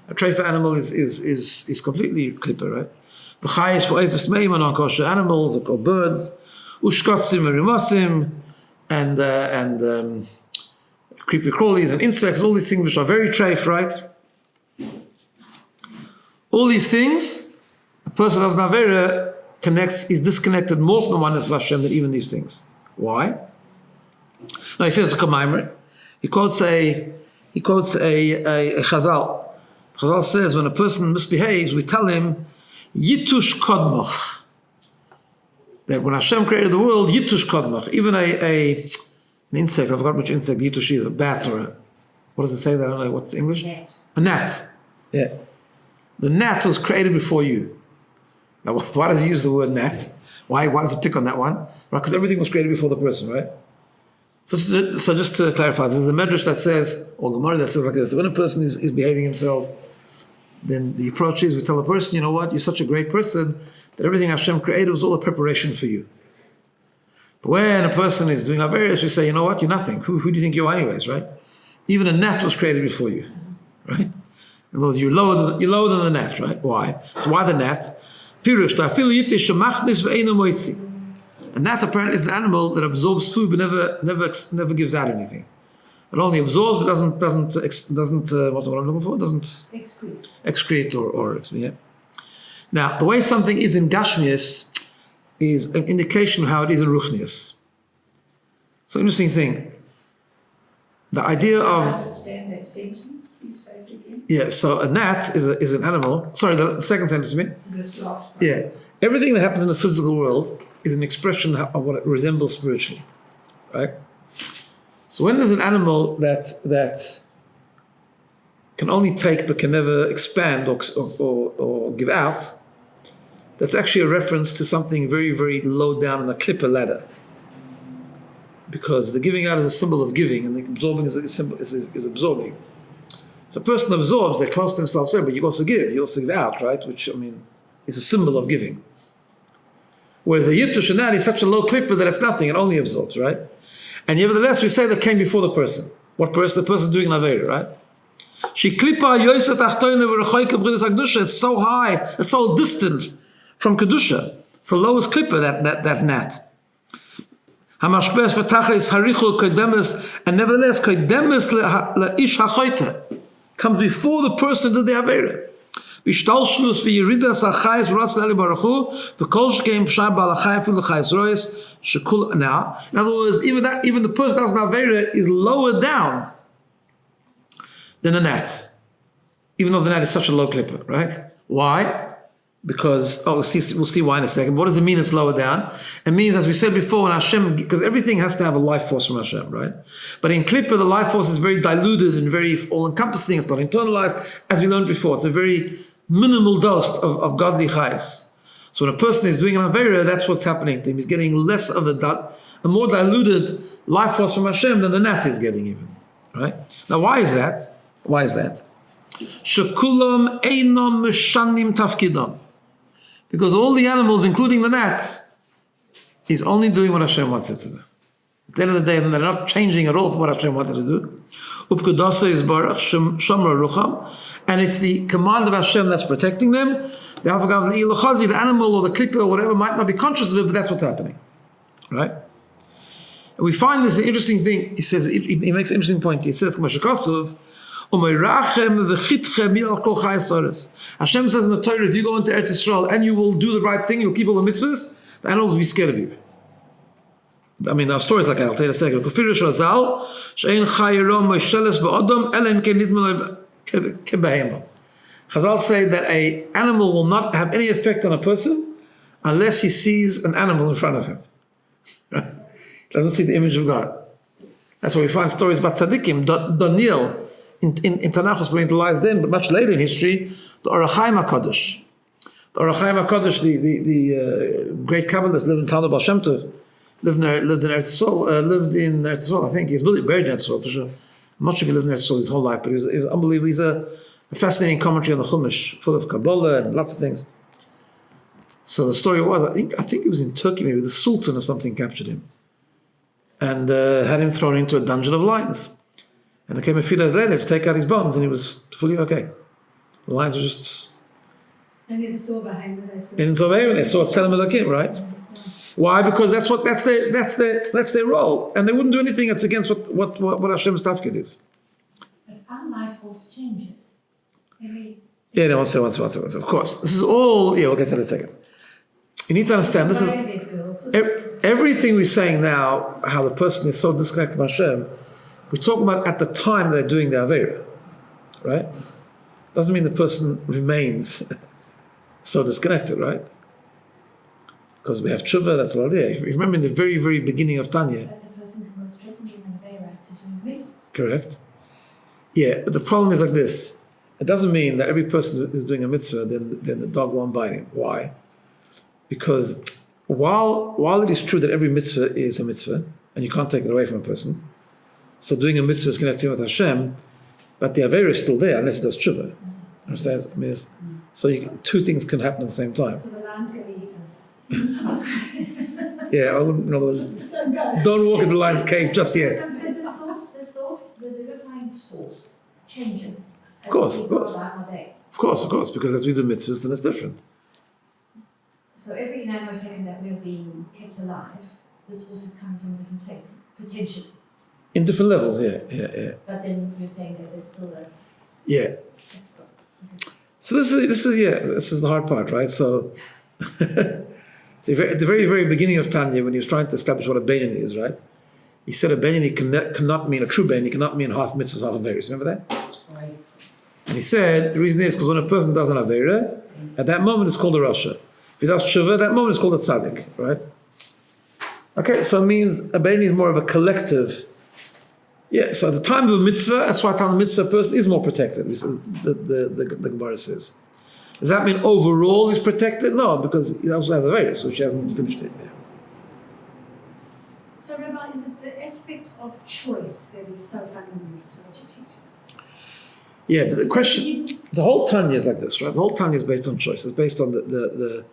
A treifa animal is completely Klippa, right? V'chayes v'oifes meim, non-kosher animals, are called birds. Ushkotsim v'rimasim, and creepy crawlies and insects, all these things which are very treif, right? All these things, a person who does an Aveira is disconnected more from the oneness of Hashem than even these things. Why? Now he says, he quotes a Chazal. Chazal says, when a person misbehaves, we tell him, Yitush Kodmoch. That when Hashem created the world, Yitush Kodmoch, even an insect, I forgot which insect, Yitushi is, a bat or what does it say? I don't know, what's English? Gnat. A gnat. Yeah. The gnat was created before you. Now, why does he use the word gnat? Why does he pick on that one? Right, because everything was created before the person, right? So just to clarify, there's a medrash that says, or Gemara that says like this, when a person is behaving himself, then the approach is, we tell a person, you know what, you're such a great person, that everything Hashem created was all a preparation for you. But when a person is doing Averis, we say, you know what, you're nothing. Who do you think you are anyways, right? Even a gnat was created before you, right? In other words, you're lower than the gnat, right? Why? So why the gnat? A gnat apparently is an animal that absorbs food but never gives out anything. It only absorbs but doesn't what's what I'm looking for? Doesn't excrete or yeah. Now, the way something is in Gashmias is an indication of how it is in Ruchnias. So interesting thing. The idea I of understand that sentence. Please say it again. yeah. So a gnat is an animal. Sorry, the second sentence you mean? This last one. Yeah. Everything that happens in the physical world is an expression of what it resembles spiritually, right? So when there's an animal that can only take but can never expand or give out, that's actually a reference to something very, very low down in the Klippa ladder. Because the giving out is a symbol of giving, and the absorbing is a symbol is absorbing. So a person absorbs, they're close to themselves, but you also give out, right? Which, I mean, is a symbol of giving. Whereas a Yittush Shanad is such a low Klippa that it's nothing, it only absorbs, right? And nevertheless, we say that came before the person. What person? The person doing an Aveira, right? It's so high, it's so distant from Kedusha. It's the lowest Klippa, that gnat. And nevertheless, comes before the person that they Aveira. B'shtalshlus v'yiridas ha'chayis v'ras l'eli baruch hu v'kol shkeim p'shar ba'al ha'chayim fil l'chayis rois shekul. Now, in other words, even the person that's an avera is lower down than the gnat, even though the gnat is such a low clipper, right? Why? Because, we'll see why in a second. What does it mean it's lower down? It means, as we said before, when Hashem, because everything has to have a life force from Hashem, right? But in Klippa, the life force is very diluted and very all-encompassing. It's not internalized, as we learned before. It's a very minimal dose of godly chayes. So when a person is doing an avera, that's what's happening to him. He's getting less of a more diluted life force from Hashem than the gnat is getting even, right? Now, why is that? Why is that? Shekulam einom meshanim tafkidam. Because all the animals, including the gnat, is only doing what Hashem wants it to do. At the end of the day, they're not changing at all from what Hashem wanted to do. Upkudasa is barach shamra rucham, and it's the command of Hashem that's protecting them. The animal or the clipper or whatever might not be conscious of it, but that's what's happening, right? And we find this an interesting thing. He says he makes an interesting point. He says, Hashem says in the Torah, if you go into Eretz Yisrael and you will do the right thing, you'll keep all the mitzvahs, the animals will be scared of you. I mean, there are stories like that. I'll tell you in a second. Chazal say that an animal will not have any effect on a person unless he sees an animal in front of him. Doesn't see the image of God. That's why we find stories about tzaddikim. Daniel in Tanakh was bringing to lies then, but much later in history, the Orachaim HaKadosh. The Orachaim HaKadosh, the great Kabbalist, lived in Talmud Baal Shem Tov, lived in Eretz Yisrael, I think. He's buried in Eretz Yisrael, for sure. I'm not sure if he lived in Eretz Yisrael his whole life, but he was unbelievable. He's a fascinating commentary on the Chumash, full of Kabbalah and lots of things. So the story was, I think he was in Turkey, maybe the Sultan or something captured him and had him thrown into a dungeon of lions. And there came a few days later to take out his bones, and he was fully okay. The lions were just... They never saw behind them. They didn't saw him, they saw Tzelem Elokim, right? Why? Because that's their role. And they wouldn't do anything that's against what Hashem's tafkid is. But our life force changes. Yeah, no, one second. Of course. This is all... Yeah, we'll get to that in a second. You need to understand, this is... Everything we're saying now, how the person is so disconnected from Hashem, we're talking about at the time they're doing the Avera, right? Doesn't mean the person remains so disconnected, right? Because we have tshuva, that's all there. If you remember in the very, very beginning of Tanya. But the person can go straight from doing an Avera to doing mitzvah. Correct. Yeah, but the problem is like this. It doesn't mean that every person is doing a mitzvah, then the dog won't bite him. Why? Because while it is true that every mitzvah is a mitzvah, and you can't take it away from a person, so doing a mitzvah is connecting with Hashem, but the Avera is still there unless it does tshuva. Understand? I mean, two things can happen at the same time. So the lion's going to eat us. Yeah, in other words, don't walk in the lion's cave just yet. But the vivifying source changes. Of course. Of course, because as we do mitzvahs, then it's different. So every nanosecond that we're being kept alive, the source is coming from a different place, potentially. In different levels, yeah. But then you're saying that there's still a... Yeah. So this is the hard part, right? So at the very, very beginning of Tanya, when he was trying to establish what a BINA is, right? He said a BINA cannot mean a true BINA, cannot mean half mitzvahs, half averas. Remember that? Right. And he said the reason is because when a person does an avera, at that moment it's called a rasha. If he does tshuva, at that moment it's called a tzaddik, right? Okay, so it means a BINA is more of a collective. Yeah, so at the time of a mitzvah, that's why a mitzvah person is more protected, the Gemara says. Does that mean overall he's protected? No, because he also has a virus, which hasn't finished it yet. So, Rabbi, is it the aspect of choice that is so fundamental to what you're teaching us? Yeah, but the question, the whole Tanya is like this, right? The whole Tanya is based on choice. It's based on that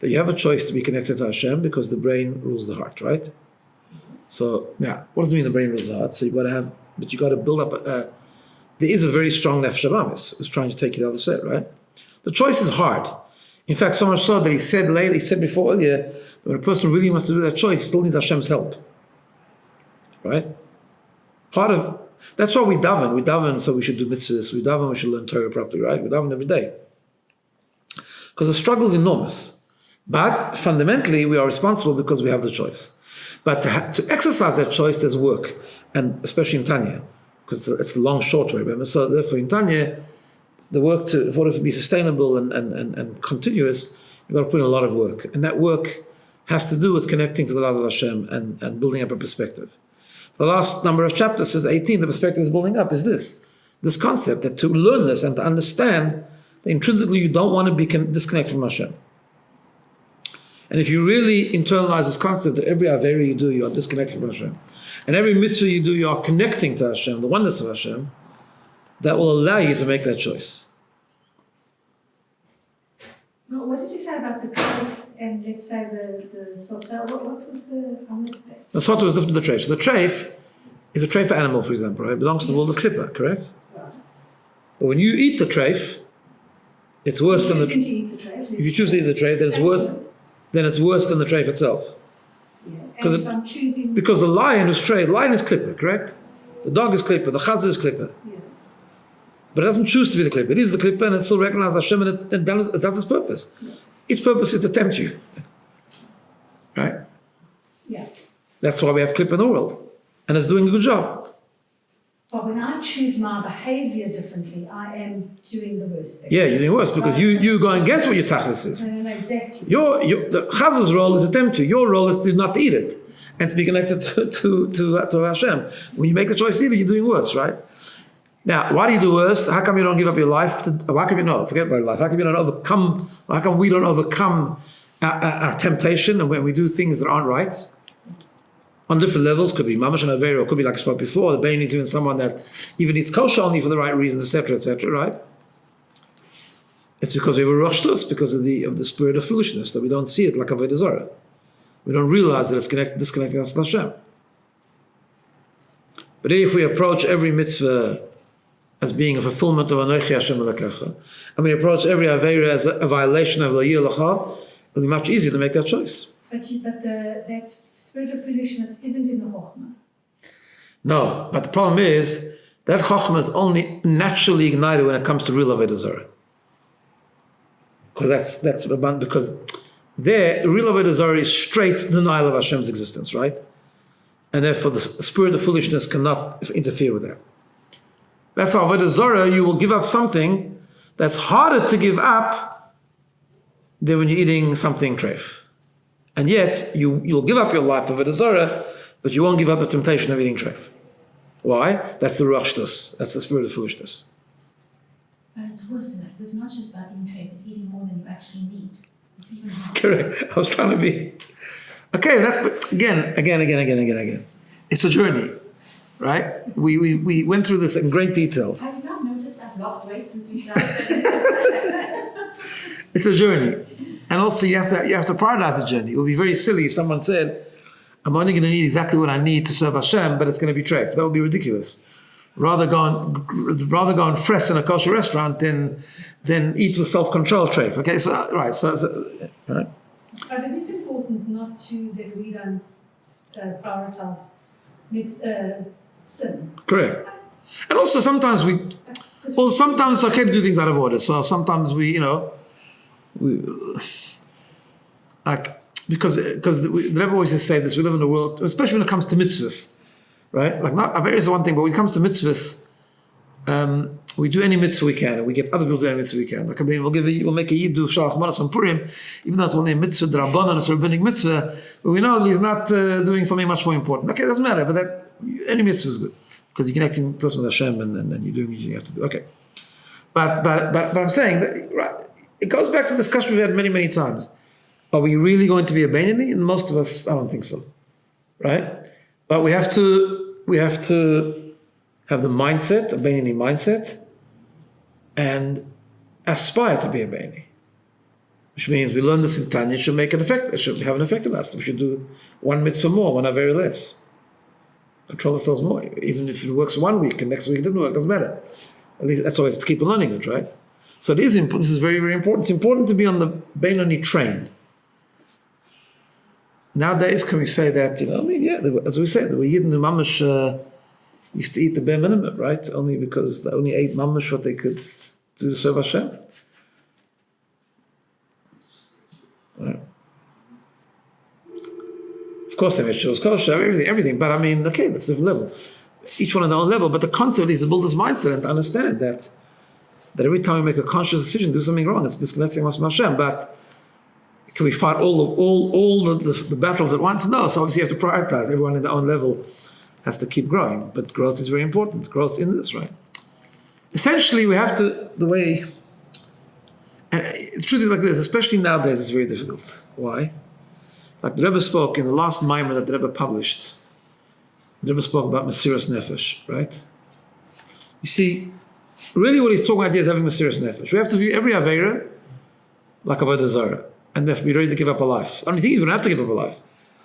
you have a choice to be connected to Hashem because the brain rules the heart, right? So now, what does it mean the brain rules the heart? So you got to build up. There is a very strong nefesh habamis who's trying to take you the other side, right? The choice is hard. In fact, so much so that he said before earlier, that when a person really wants to do that choice, still needs Hashem's help, right? That's why we daven. We daven, so we should do mitzvahs. We daven, we should learn Torah properly, right? We daven every day. Because the struggle is enormous. But fundamentally, we are responsible because we have the choice. But to exercise that choice, there's work, and especially in Tanya, because it's the long, short way, remember? So therefore, in Tanya, the work in order to be sustainable and continuous, you've got to put in a lot of work. And that work has to do with connecting to the love of Hashem and building up a perspective. The last number of chapters, says 18, the perspective is building up, is this concept that to learn this and to understand that intrinsically you don't want to be disconnected from Hashem. And if you really internalize this concept that every Avera you do, you are disconnected from Hashem, and every mitzvah you do, you are connecting to Hashem, the oneness of Hashem, that will allow you to make that choice. No, what did you say about the treif and let's say the sotah? What was I missed that? The sotah is different to the treif. So the treif is a treif animal, for example, right? It belongs to the world of Klippa, correct? Right. But when you eat the treif, it's worse than the. If you choose to eat the treif, then it's worse. Then it's worse than the treif itself. Yeah. And if I'm choosing, because the lion is Klippa, correct? The dog is Klippa, the chazir is Klippa. yeah. But it doesn't choose to be the Klippa. It is the Klippa and it still recognizes Hashem and that's its purpose. Yeah. Its purpose is to tempt you. Right? Yeah. That's why we have Klippa in the world. And it's doing a good job. But when I choose my behavior differently, I am doing the worst thing. Yeah, you're doing worse because you go against what your tachlis is. No, exactly. The chazir's role is to tempt you. Your role is to not eat it and to be connected to Hashem. When you make the choice to eat it, you're doing worse, right? Now, why do you do worse? How come you don't give up your life? Why come you not? Forget about life. How come you don't overcome? How come we don't overcome our temptation and when we do things that aren't right? On different levels, could be mamash and avera, or could be like I spoke before, the bain is even someone that even eats kosher only for the right reasons, etc., right? It's because we have a roshtus, because of the spirit of foolishness, that we don't see it like avodah zarah. We don't realize that it's disconnecting us with Hashem. But if we approach every mitzvah as being a fulfillment of Anochi Hashem Elokecha, and we approach every avera as a violation of Lo Yeh Lecha, it'll be much easier to make that choice. But that spirit of foolishness isn't in the chokhmah. No, but the problem is that chokhmah is only naturally ignited when it comes to real avodah zarah. Because there, real avodah zarah is straight denial of Hashem's existence, right? And therefore the spirit of foolishness cannot interfere with that. That's why avodah zarah, you will give up something that's harder to give up than when you're eating something treif. And yet, you'll give up your life of avodah zarah, but you won't give up the temptation of eating treif. Why? That's the ruach shtus. That's the spirit of foolishness. But it's worse than that. It's not just about eating treif, it's eating more than you actually need. It's even harder. Correct. I was trying to be... Okay, that's... Again. It's a journey, right? We went through this in great detail. Have you not noticed I've lost weight since we started? It's a journey. And also you have to prioritize the journey. It would be very silly if someone said, I'm only going to need exactly what I need to serve Hashem, but it's going to be treif. That would be ridiculous. Rather go and fresh in a kosher restaurant than eat with self-control treif. Okay, so right. Right. But it is important not to that we don't prioritize sin. Correct. And also sometimes sometimes it's okay to do things out of order. So sometimes because the Rebbe always used to say this, we live in a world, especially when it comes to mitzvahs, right? Like not Avera is one thing, but when it comes to mitzvahs, we do any mitzvah we can, and we get other people to do any mitzvah we can. Like we'll make a yid do shalach manas on Purim, even though it's only a mitzvah d'Rabbanan, it's a rabbinic mitzvah, but we know that he's not doing something much more important. Okay, it doesn't matter, but any mitzvah is good because you're connecting person with Hashem, and then you're doing what you have to do. Okay, but I'm saying that right. It goes back to the discussion we've had many, many times. Are we really going to be a Beinani? And most of us, I don't think so. Right? But we have to have the mindset, a Beinani mindset, and aspire to be a Beinani. Which means we learn this in Tanya, it should make an effect, it should have an effect on us. We should do one mitzvah more, one avera less. Control ourselves more. Even if it works 1 week and next week it didn't work, it doesn't matter. At least that's why we have to keep on learning it, right? So it is important. This is very, very important. It's important to be on the Beinani train. Nowadays, can we say that, as we said, the Yidden and Mamash used to eat the bare minimum, right? Only because they only ate Mamash what they could do to serve Hashem. Of course, they made sure it was kosher, everything. But I mean, okay, that's a different level. Each one on their own level. But the concept is to build this mindset and to understand that every time we make a conscious decision, do something wrong, it's disconnecting us from Hashem. But can we fight all the battles at once? No. So obviously you have to prioritize. Everyone in their own level has to keep growing. But growth is very important. Growth in this, right? Essentially, we have to, and the truth is like this, especially nowadays, it's very difficult. Why? Like the Rebbe spoke in the last Maimer that the Rebbe published. The Rebbe spoke about Mesiras Nefesh, right? You see, really what he's talking about here is having Mesiras Nefesh. We have to view every Aveira like Avodah Zarah, and therefore be ready to give up a life. I don't think you don't have to give up a life.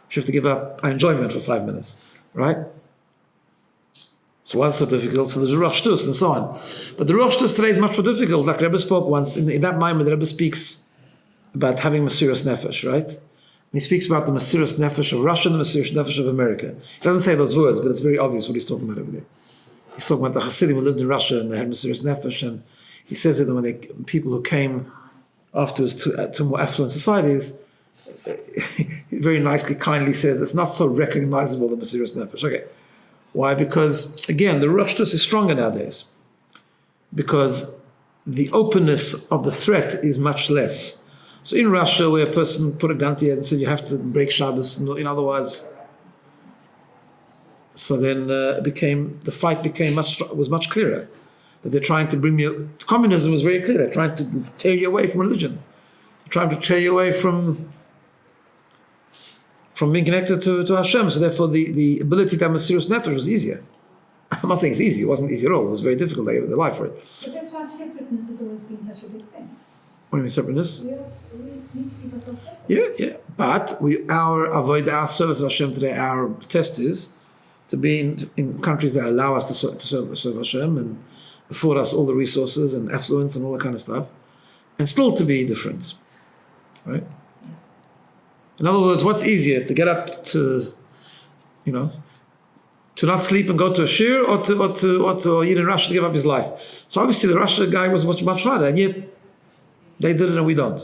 You have to give up enjoyment for 5 minutes, right? So why is it so difficult? So there's Ruach Shtus and so on. But the Ruach Shtus today is much more difficult. Like Rebbe spoke once, in that Maimer, the Rebbe speaks about having Mesiras Nefesh, right? And he speaks about the Mesiras Nefesh of Russia and the Mesiras Nefesh of America. He doesn't say those words, but it's very obvious what he's talking about over there. He's talking about the Hasidim who lived in Russia and they had Mesiras Nefesh, and he says that when people who came afterwards to more affluent societies, he very nicely, kindly says it's not so recognizable, the Mesiras Nefesh. Okay. Why? Because, again, the Ruach Shtus is stronger nowadays. Because the openness of the threat is much less. So in Russia, where a person put a gun to your head and said you have to break Shabbos, otherwise, so then the fight was much clearer. That they're trying to bring you. Communism was very clear. They're trying to tear you away from religion. They're trying to tear you away from being connected to Hashem. So therefore, the ability to have Mesiras Nefesh was easier. I'm not saying it's easy. It wasn't easy at all. It was very difficult. They gave their life for it. But that's why separateness has always been such a big thing. What do you mean separateness? We need to keep ourselves separate. Yeah. But our avoid, our service of Hashem today, our test is to be in countries that allow us to serve Hashem and afford us all the resources and affluence and all that kind of stuff, and still to be different, right? In other words, what's easier, to get up to not sleep and go to a shir, or to eat in Russia to give up his life? So obviously the Russia guy was much harder, and yet they did it and we don't.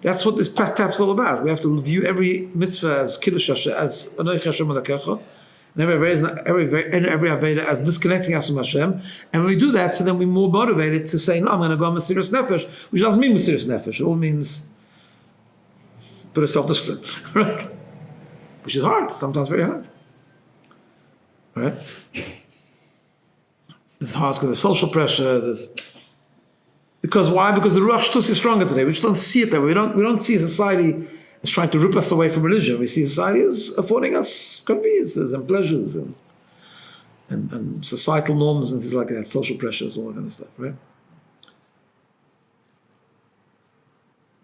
That's what this tap's all about. We have to view every mitzvah as Kiddush Hashem, as Anochi Hashem Elokecha, and every Aveda as disconnecting us from Hashem. And when we do that, so then we're more motivated to say, no, I'm going to go on Mesiras Nefesh, which doesn't mean Mesiras Nefesh. It all means bit of self-discipline, right? Which is hard, sometimes very hard, right? It's hard because there's social pressure. Because why? Because the Ruach Shtus is stronger today. We just don't see it that way. We don't see society as trying to rip us away from religion. We see society as affording us conveniences and pleasures and societal norms and things like that, social pressures, all that kind of stuff, right?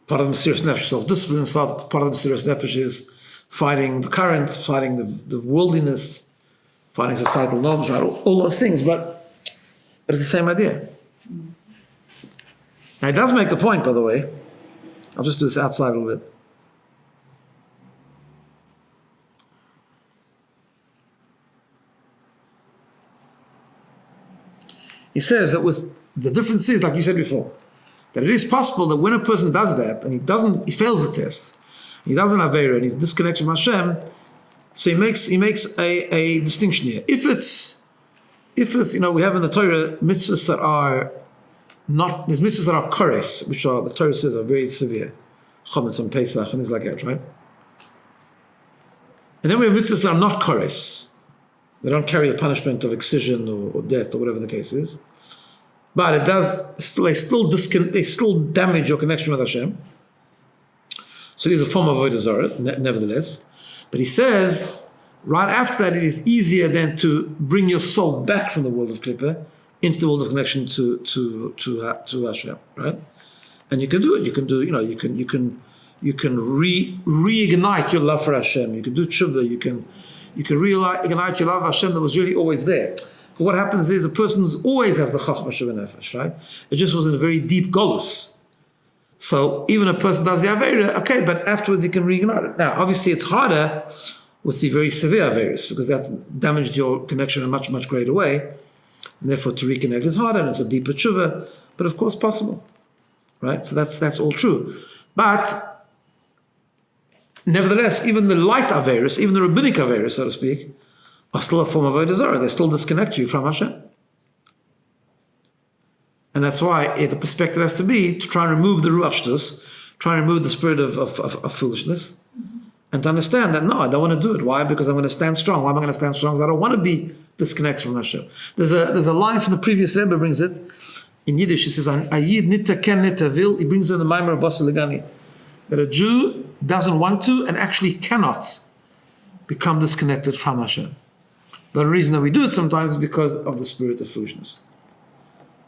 Part of the Mesiras Nefesh, self-discipline, part of the Mesiras Nefesh is fighting the current, fighting the worldliness, fighting societal norms, right? All those things, but it's the same idea. Now, it does make the point, by the way. I'll just do this outside a little bit. He says that with the difference is, like you said before, that it is possible that when a person does that and he fails the test, he doesn't have Aveira and he's disconnected from Hashem, so he makes a distinction here. If it's we have in the Torah mitzvahs that are not, there's mitzvahs that are kores, which are, the Torah says, are very severe, chometz on Pesach and things like that, right? And then we have mitzvahs that are not kores. They don't carry the punishment of excision or death or whatever the case is. But it does, they still damage your connection with Hashem. So it is a form of Avodah Zarah, nevertheless. But he says, right after that, it is easier then to bring your soul back from the world of Klippah into the world of connection to Hashem, right? And you can do it. You can reignite your love for Hashem. You can do tshuva. You can reignite your love for Hashem that was really always there. But what happens is a person always has the chachma sheva nefesh, right? It just was in a very deep golus. So even a person does the Aveira, okay, but afterwards he can reignite it. Now, obviously it's harder with the very severe Aveiras because that's damaged your connection in a much, much greater way. And therefore to reconnect is harder and it's a deeper tshuva, but of course possible, right? So that's all true. But Nevertheless, even the light Averis, even the rabbinic Averis, so to speak, are still a form of Avodah Zarah. They still disconnect you from Hashem. And that's why the perspective has to be to try and remove the Ruach Shtus, try and remove the spirit of foolishness, and to understand that, no, I don't want to do it. Why? Because I'm going to stand strong. Why am I going to stand strong? Because I don't want to be disconnected from Hashem. There's a line from the previous Rebbe brings it, in Yiddish, he says, Ayid nita ken nita vil, he brings in the Maimer of Basaligani, that a Jew doesn't want to and actually cannot become disconnected from Hashem. The reason that we do it sometimes is because of the spirit of foolishness.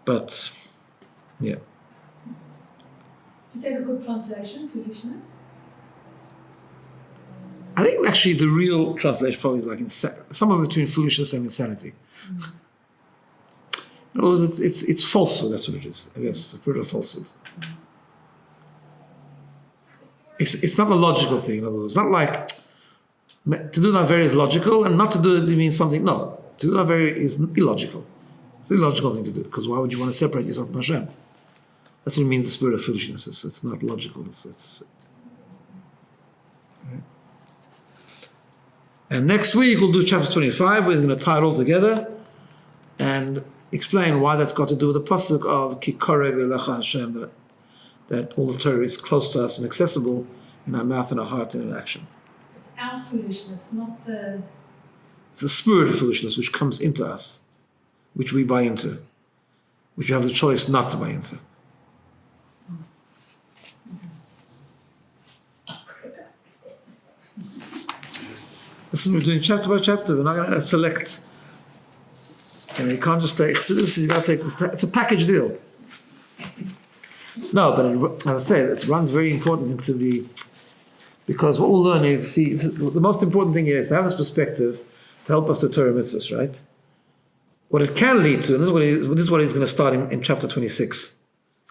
But, yeah. Is that a good translation, foolishness? I think actually the real translation probably is like somewhere between foolishness and insanity. In other words, it's falsehood, that's what it is, I guess, the spirit of falsehood. It's not a logical thing, in other words. It's not like to do that very is logical, and not to do it means something. No, to do that very is illogical. It's an illogical thing to do, because why would you want to separate yourself from Hashem? That's what it means, the spirit of foolishness. It's not logical. Right. And next week we'll do chapter 25. We're going to tie it all together and explain why that's got to do with the pasuk of Ki korev elecha Hashem, that all the Torah is close to us and accessible in our mouth and our heart and in action. It's our foolishness, not the... It's the spirit of foolishness which comes into us, which we buy into, which you have the choice not to buy into. Listen, we're doing chapter by chapter. We're not going to select. You can't just take Chassidus, you got to take, it's a package deal. No, but as I say, it runs very important into because what we'll learn is, see, the most important thing is to have this perspective to help us to Torah mitzvahs, right? What it can lead to, and this is what he's going to start in chapter 26,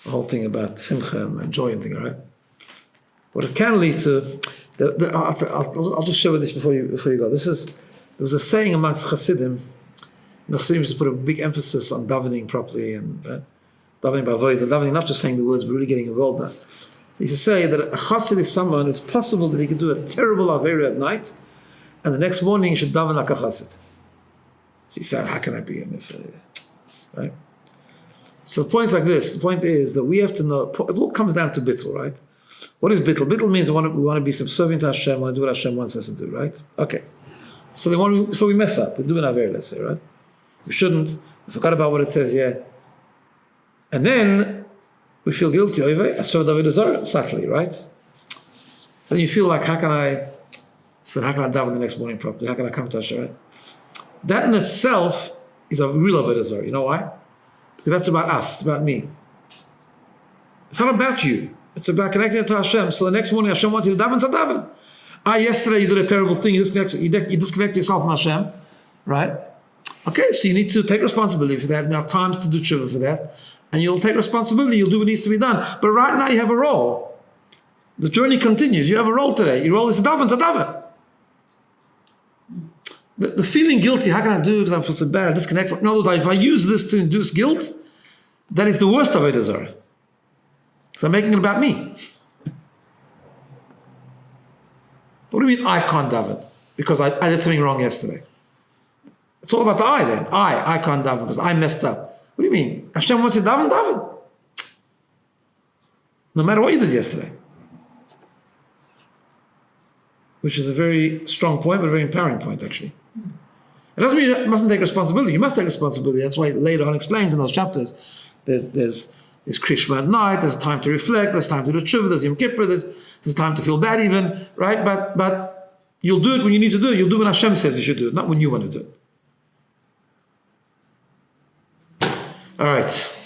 the whole thing about simcha and joy and thing, right? What it can lead to, I'll just show you this before you go. There was a saying amongst Chassidim. Chassidim used to put a big emphasis on davening properly and davening by avodah, davening not just saying the words but really getting involved in that. He used to say that a chassid is someone who's possible that he could do a terrible avera at night, and the next morning he should daven like a chassid. So he said, how can that be? Right? So the point is like this. The point is that we have to know. It all comes down to bittul, right? What is bittul? Bittul means we want to be subservient to Hashem. We want to do what Hashem wants us to do, right? Okay. So we mess up. We do an avera, let's say, right? We shouldn't. We forgot about what it says here. And then we feel guilty over it. I served avodah zarah subtly, right? So then you feel like, how can I daven the next morning properly? How can I come to Hashem, right? That in itself is a real avodah zarah. You know why? Because that's about us. It's about me. It's not about you. It's about connecting to Hashem. So the next morning Hashem wants you to daven, so daven. Yesterday you did a terrible thing. You disconnect yourself from Hashem, right? Okay, so you need to take responsibility for that. Now times to do tshuva for that. And you'll take responsibility. You'll do what needs to be done. But right now you have a role. The journey continues. You have a role today. Your role is to daven, so daven. The feeling guilty, how can I do it because I feel so bad, I disconnect. In other words, if I use this to induce guilt, that is the worst of avodah zarah. Because I'm making it about me. What do you mean I can't daven? Because I did something wrong yesterday. It's all about the I then. I can't daven because I messed up. What do you mean? Hashem wants you to daven, daven. No matter what you did yesterday. Which is a very strong point, but a very empowering point, actually. It doesn't mean you mustn't take responsibility. You must take responsibility. That's why later on explains in those chapters, there's Krishma at night, there's time to reflect, there's time to do tshuva, there's Yom Kippur, there's time to feel bad even, right? But you'll do it when you need to do it. You'll do it when Hashem says you should do it, not when you want to do it. All right.